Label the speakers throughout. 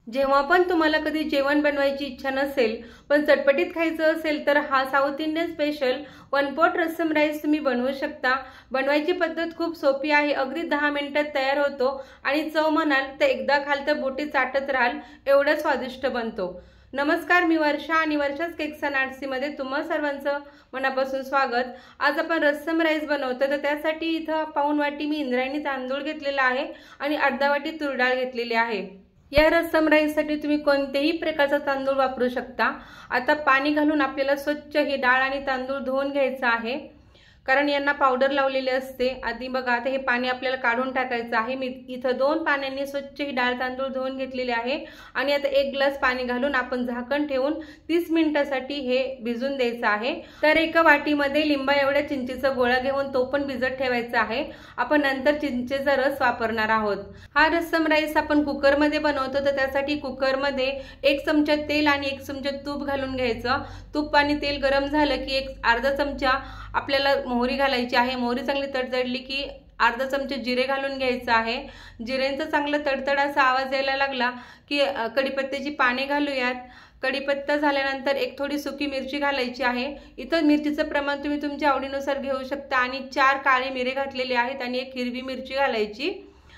Speaker 1: जेव्हा पण तुम्हाला कधी जेवण बनवायची इच्छा नसेल पण चटपटीत खायचं असेल तर हा south Indian special one pot rasam rice तुम्ही बनवू शकता। बनवायची पद्धत खूप सोपी आहे, अगदी 10 मिनिटात तयार होतो आणि चव म्हणाल तर एकदा खाल तर बोटी चाटत राहाल एवढा स्वादिष्ट बनतो। नमस्कार, मी वर्षा आणि वर्षा's केक्स अँड आर्ट्स मध्ये तुम्हा सर्वांचं मनापासून स्वागत। आज आपण रस्सम राईस बनवतो, तर त्यासाठी इथं पाऊण वाटी मी इंद्रायणी तांदूळ घेतलेला आहे आणि अर्धा वाटी तूर डाळ घेतलेली आहे। या रस्सम राईस साठी तुम्ही कोणतेही प्रकारचा तांदूळ वापरू शकता। आता पाणी घालून आपल्याला स्वच्छ ही डाळ आणि तांदूळ धुवून घ्यायचं आहे, कारण यांना पावडर लावलेली असते। आधी बघा, आता हे पाणी आपल्याला काढून टाकायचं आहे। मी इथं 2 पाण्याने स्वच्छ ही डाळ तांदूळ धुवून घेतलेले आहे आणि आता 1 ग्लास पाणी घालून आपण झाकण ठेवून 30 मिनिटांसाठी हे भिजून द्यायचं आहे। तर एका वाटीमध्ये लिंबा एवढ्या चिंचेचा गोळा घेऊन तो पण भिजत ठेवायचा आहे। आपण नंतर चिंचेचा रस वापरणार आहोत। हा रस्सम राईस आपण कुकर मध्ये बनवतो, तर त्यासाठी कुकर मध्ये 1 चमचा तेल आणि 1 चमचा तूप घालून घ्यायचं। तूप आणि तेल गरम झालं की अर्धा चमचा आपल्याला मोहरी घालायची आहे। मोहरी चांगली तडतडली की अर्धा चमचा जिरे घालून घ्यायचं आहे। जिऱ्यांचा चांगला तडतड असा आवाज यायला लागला की कढीपत्त्याची पाने घालूयात। कढीपत्ता झाल्यानंतर एक थोडी सुकी मिरची घालायची आहे। इथं मिरचीचं प्रमाण तुम्ही तुमच्या आवडीनुसार घेऊ शकता आणि 4 काळे मिरे घातलेले आहेत आणि 1 हिरवी मिरची घालायची।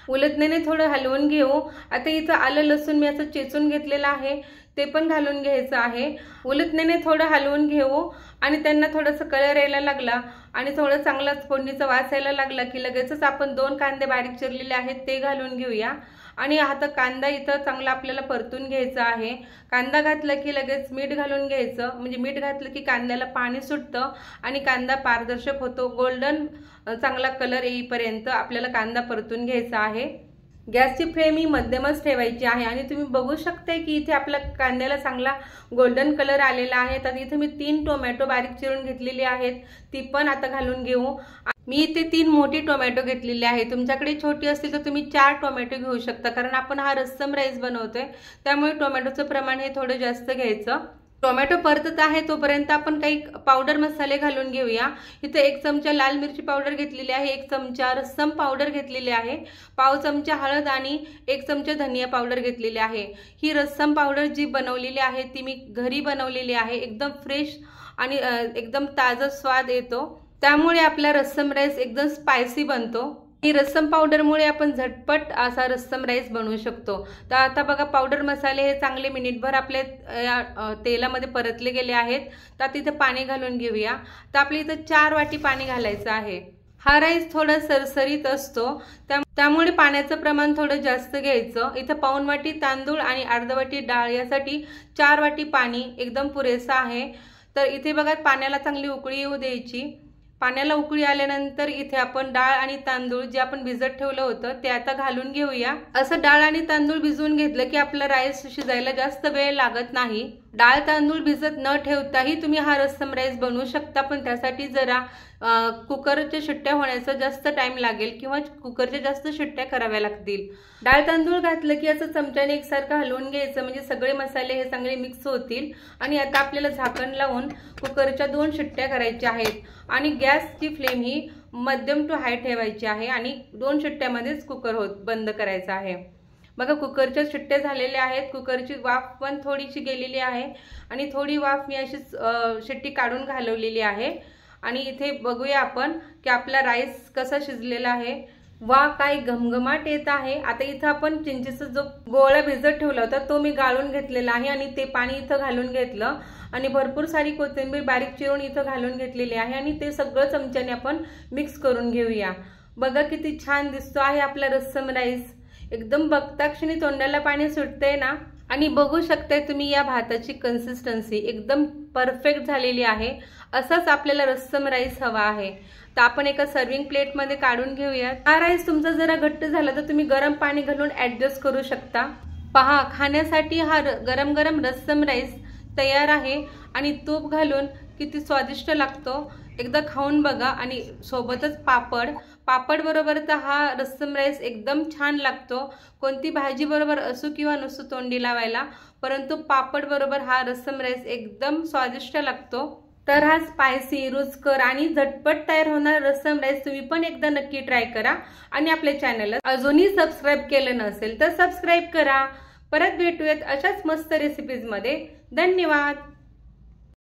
Speaker 1: उलटण्याने थोडं हलवून घेऊ। आता इथं आलं लसूण मी असं चेचून घेतलेलं आहे, ते पण घालून घ्यायचं आहे। उलटण्याने थोडं हलवून घेऊ आणि त्यांना थोडंसं कलर यायला लागला आणि थोडं चांगला फोडणीचा वास यायला लागला की लगेचच आपण 2 कांदे बारीक चिरलेले आहेत ते घालून घेऊया। आणि आता कांदा इथं चांगला आपल्याला परतून घ्यायचा आहे। कांदा घातला की लगेच मीठ घालून घ्यायचं, म्हणजे मीठ घातलं की कांद्याला पाणी सुटतं आणि कांदा पारदर्शक होतो। गोल्डन चांगला कलर येईपर्यंत आपल्याला कांदा परतून घ्यायचा आहे। गॅसची फ्लेम ही मध्यमच ठेवायची आहे आणि तुम्ही बघू शकता की इथे आपल्या कांद्याला चांगला गोल्डन कलर आलेला आहे। तर इथे मी 3 टोमॅटो बारीक चिरून घेतलेले आहेत, ती पण आता घालून घेऊ। मी इथे 3 मोठी टोमॅटो घेतलेली आहे, तुमच्याकडे छोटी असतील तर तुम्ही 4 टोमॅटो घेऊ शकता, कारण आपण हा रस्सम राईस बनवतोय त्यामुळे टोमॅटोचं प्रमाण हे थोडं जास्त घ्यायचं। टोमॅटो परतत आहे तोपर्यंत आपण काही पावडर मसाले घालून घेऊया। इथे 1 चमचा लाल मिरची पावडर घेतलेली आहे, 1 चमचा रस्सम पावडर घेतलेली आहे, पाव चमचा हळद आणि 1 चमचा धनिया पावडर घेतलेली आहे। ही रस्सम पावडर जी बनवलेली आहे ती मी घरी बनवलेली आहे, एकदम फ्रेश आणि एकदम ताजा स्वाद येतो, त्यामुळे आपला रस्सम राईस एकदम स्पायसी बनतो। ही रस्सम पावडरमुळे आपण झटपट असा रस्सम राईस बनवू शकतो। तर आता बघा, पावडर मसाले हे चांगले मिनिटभर आपल्या तेलामध्ये परतले गेले आहेत। तर तिथे पाणी घालून घेऊया। तर आपल्या इथं 4 वाटी पाणी घालायचं आहे। हा राईस थोडा सरसरीत असतो, त्यामुळे पाण्याचं प्रमाण थोडं जास्त घ्यायचं। इथं पाऊण वाटी तांदूळ आणि अर्धा वाटी डाळ, यासाठी 4 वाटी पाणी एकदम पुरेसं आहे। तर इथे बघा, पाण्याला चांगली उकळी येऊ द्यायची। पाण्याला उकळी आल्यानंतर इथे आपण डाळ आणि तांदूळ जे आपण भिजत ठेवलं होतं ते आता घालून घेऊया। असं डाळ आणि तांदूळ भिजवून घेतलं की आपला राईस शिजायला जास्त वेळ लागत नाही। डाळ तांदूळ भिजत न ठेवताही तुम्ही हा रस्सम राईस बनवू शकता, पण त्यासाठी जरा कुकरच्या शिट्ट्या होण्याचा जास्त टाइम लागेल किंवा कुकरच्या जास्त शिट्ट्या कराव्या लागतील। डाळ तांदूळ घातलं की असं चमच्याने एकसारखं हलवून घ्यायचं, म्हणजे सगळे मसाले हे चांगले मिक्स होतील। आणि आता आपल्याला झाकण लावून कुकरच्या 2 शिट्ट्या करायच्या आहेत आणि गॅसची फ्लेम ही मध्यम टू हाय ठेवायची आहे आणि 2 शिट्ट्यामध्येच कुकर बंद करायचा आहे। बघा, कुकरच्या शिट्ट्या झालेल्या आहेत, कुकरची वाफ पण थोडीशी गेलेली आहे आणि थोडी वाफ मी अशी शिट्टी काढून घालवलेली आहे। आणि इथे बघूया आपण की आपला राईस कसा शिजलेला आहे। वा, काय घमघमाट येत आहे। आता इथं आपण चिंचेचा जो गोळा भिजत ठेवला होता तो मी गाळून घेतलेला आहे आणि ते पाणी इथं घालून घेतलं आणि भरपूर सारी कोथिंबीर बारीक चिरून इथं घालून घेतलेली आहे आणि ते सगळं चमच्याने आपण मिक्स करून घेऊया। बघा किती छान दिसतो आहे आपला रस्सम राईस, एकदम बघता क्षणी तोंडाला पाणी सुटतंय ना। आणि बघू शकताय तुम्ही या भाताची कन्सिस्टन्सी एकदम परफेक्ट झालेली आहे। असाच आपल्याला रस्सम राईस हवा आहे। तर आपण एका सर्विंग प्लेट मध्ये काढून घेऊया। हा राईस तुमचा जरा घट्ट झाला तर तुम्ही गरम पाणी घालून ऍडजस्ट करू शकता। पहा, खाण्यासाठी हा गरम गरम रस्सम राईस तयार आहे आणि तूप घालून किती स्वादिष्ट लागतो, एकदा खाऊन बघा। आणि सोबतच पापड बरोबर तर हा रस्सम राईस एकदम छान लागतो। कोणती भाजी बरोबर असो किंवा नसो तोंडी लावायला, परंतु पापड बरोबर हा रस्सम राईस एकदम स्वादिष्ट लागतो। तर हा स्पायसी, रुचकर आणि झटपट तयार होणारा रस्सम राईस तुम्ही पण एकदा नक्की ट्राय करा। आणि आपल्या चॅनलला अजूनही सबस्क्राइब केलं नसेल तर सबस्क्राइब करा। परत भेटूयात अशाच मस्त रेसिपीजमध्ये. धन्यवाद.